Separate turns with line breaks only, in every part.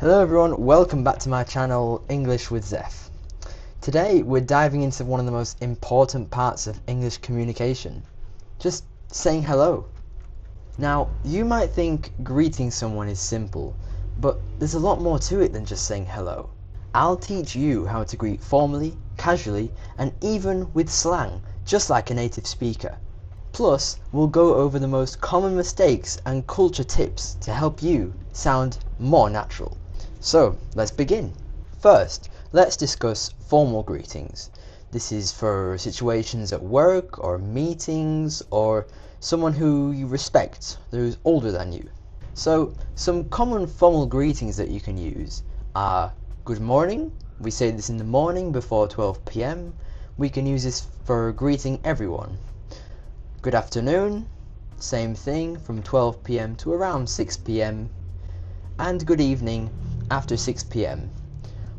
Hello everyone, welcome back to my channel English with Zeph. Today we're diving into one of the most important parts of English communication, just saying hello. Now, you might think greeting someone is simple, but there's a lot more to it than just saying hello. I'll teach you how to greet formally, casually, and even with slang, just like a native speaker. Plus, we'll go over the most common mistakes and culture tips to help you sound more natural. So, let's begin. First, let's discuss formal greetings. This is for situations at work or meetings or someone who you respect, who's older than you. So, some common formal greetings that you can use are good morning. We say this in the morning before 12 p.m. We can use this for greeting everyone. Good afternoon, same thing from 12 p.m. to around 6 p.m. and good evening after 6 p.m.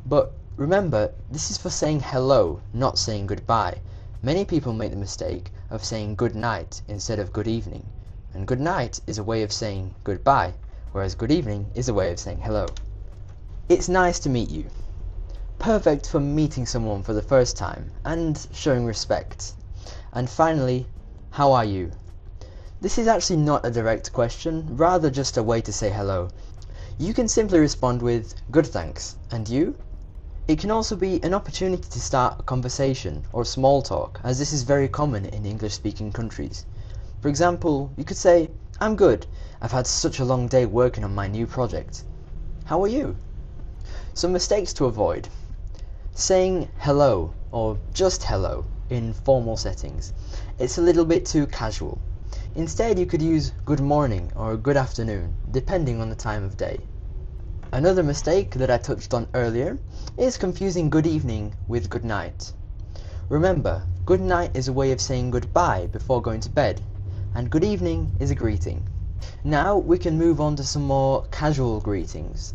But remember, this is for saying hello, not saying goodbye. Many people make the mistake of saying good night instead of good evening, and good night is a way of saying goodbye, whereas good evening is a way of saying hello. It's nice to meet you. Perfect for meeting someone for the first time and showing respect. And finally, how are you? This is actually not a direct question, rather just a way to say hello. You can simply respond with, good thanks, and you? It can also be an opportunity to start a conversation or small talk, as this is very common in English-speaking countries. For example, you could say, I'm good, I've had such a long day working on my new project. How are you? Some mistakes to avoid. Saying hello, or just hello, in formal settings. It's a little bit too casual. Instead, you could use good morning or good afternoon, depending on the time of day. Another mistake that I touched on earlier is confusing good evening with good night. Remember, good night is a way of saying goodbye before going to bed, and good evening is a greeting. Now we can move on to some more casual greetings.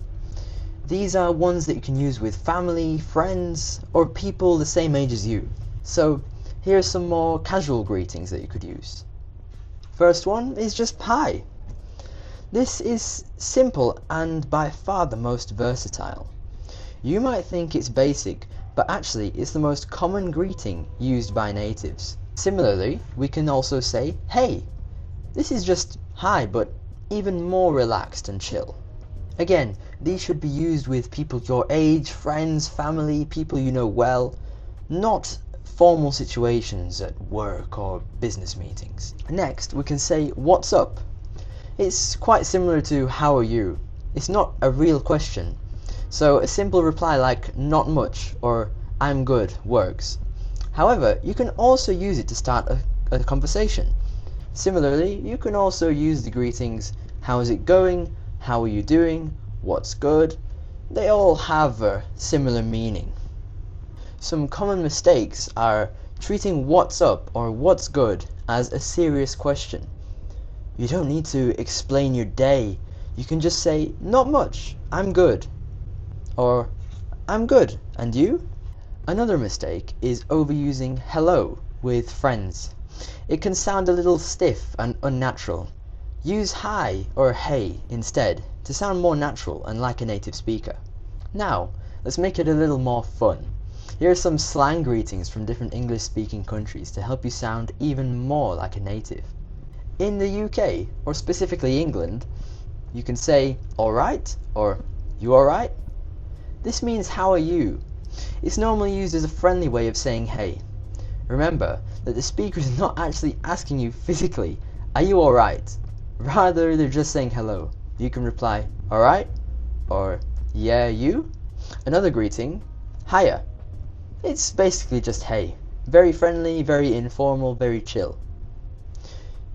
These are ones that you can use with family, friends, or people the same age as you. So, here are some more casual greetings that you could use. First one is just hi. This is simple and by far the most versatile. You might think it's basic, but actually it's the most common greeting used by natives. Similarly, we can also say hey. This is just hi, but even more relaxed and chill. Again, these should be used with people your age, friends, family, people you know well, not formal situations at work or business meetings. Next, we can say what's up. It's quite similar to how are you. It's not a real question, so a simple reply like not much or I'm good works. However, you can also use it to start a conversation. Similarly, you can also use the greetings how's it going, how are you doing, what's good. They all have a similar meaning. Some common mistakes are treating what's up or what's good as a serious question. You don't need to explain your day. You can just say, not much, I'm good. Or, I'm good, and you? Another mistake is overusing hello with friends. It can sound a little stiff and unnatural. Use hi or hey instead to sound more natural and like a native speaker. Now, let's make it a little more fun. Here are some slang greetings from different English-speaking countries to help you sound even more like a native. In the UK, or specifically England, you can say alright or you alright? This means how are you? It's normally used as a friendly way of saying hey. Remember that the speaker is not actually asking you physically, are you alright? Rather, they're just saying hello. You can reply alright or yeah you? Another greeting, hiya. It's basically just hey. Very friendly, very informal, very chill.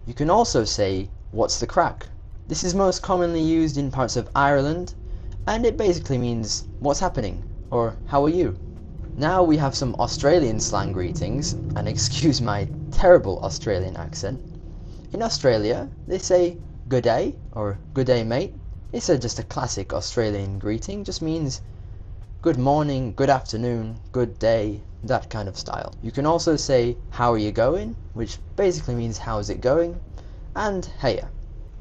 You can also say, what's the crack? This is most commonly used in parts of Ireland, and it basically means, what's happening? Or, how are you? Now we have some Australian slang greetings, and excuse my terrible Australian accent. In Australia, they say, good day, or good day mate. It's just a classic Australian greeting, just means good morning, good afternoon, good day, that kind of style. You can also say, how are you going? Which basically means how's it going? And heya.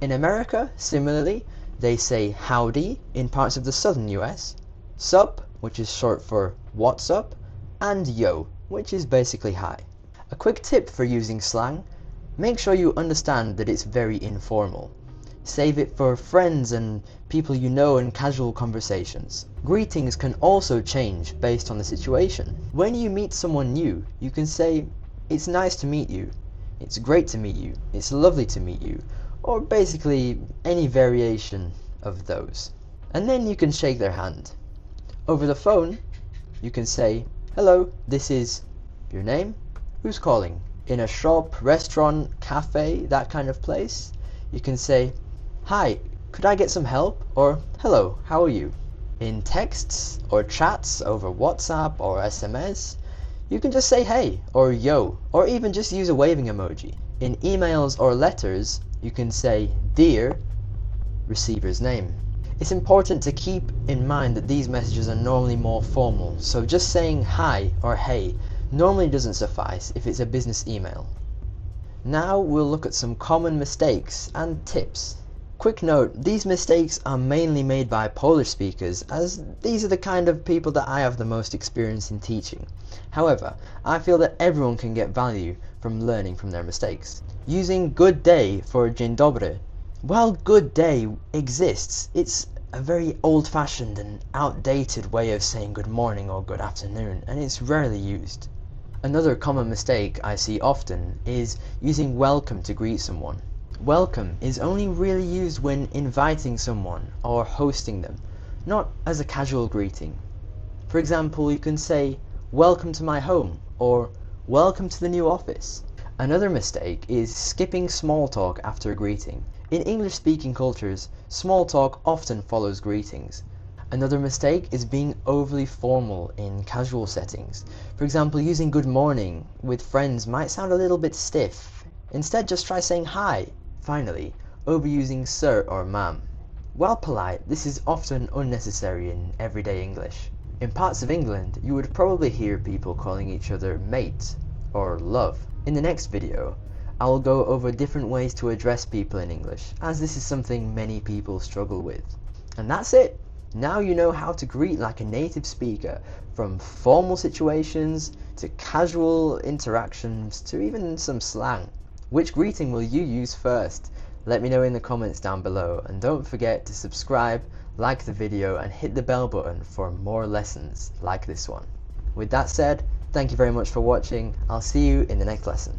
In America, similarly, They say howdy in parts of the southern US, sup, which is short for what's up, and yo, which is basically hi. A quick tip for using slang: make sure you understand that it's very informal. Save it for friends and people you know in casual conversations. Greetings can also change based on the situation. When you meet someone new, you can say, "It's nice to meet you," "It's great to meet you," "It's lovely to meet you," or basically any variation of those. And then you can shake their hand. Over the phone, you can say, "Hello, this is," your name, "who's calling?" In a shop, restaurant, cafe, that kind of place, you can say, "Hi, could I get some help?" or "Hello, how are you?" In texts or chats over WhatsApp or SMS, you can just say hey or yo, or even just use a waving emoji. In emails or letters, you can say "Dear," receiver's name. It's important to keep in mind that these messages are normally more formal, so just saying hi or hey normally doesn't suffice if it's a business email. Now we'll look at some common mistakes and tips. Quick note, these mistakes are mainly made by Polish speakers, as these are the kind of people that I have the most experience in teaching. However, I feel that everyone can get value from learning from their mistakes. Using good day for dzień dobry. While good day exists, it's a very old-fashioned and outdated way of saying good morning or good afternoon, and it's rarely used. Another common mistake I see often is using welcome to greet someone. Welcome is only really used when inviting someone or hosting them, not as a casual greeting. For example, you can say, "Welcome to my home," or "Welcome to the new office." Another mistake is skipping small talk after a greeting. In English-speaking cultures, small talk often follows greetings. Another mistake is being overly formal in casual settings. For example, using good morning with friends might sound a little bit stiff. Instead, just try saying hi. Finally, overusing sir or ma'am. While polite, this is often unnecessary in everyday English. In parts of England, you would probably hear people calling each other mate or love. In the next video, I will go over different ways to address people in English, as this is something many people struggle with. And that's it! Now you know how to greet like a native speaker, from formal situations to casual interactions to even some slang. Which greeting will you use first? Let me know in the comments down below, and don't forget to subscribe, like the video, and hit the bell button for more lessons like this one. With that said, thank you very much for watching. I'll see you in the next lesson.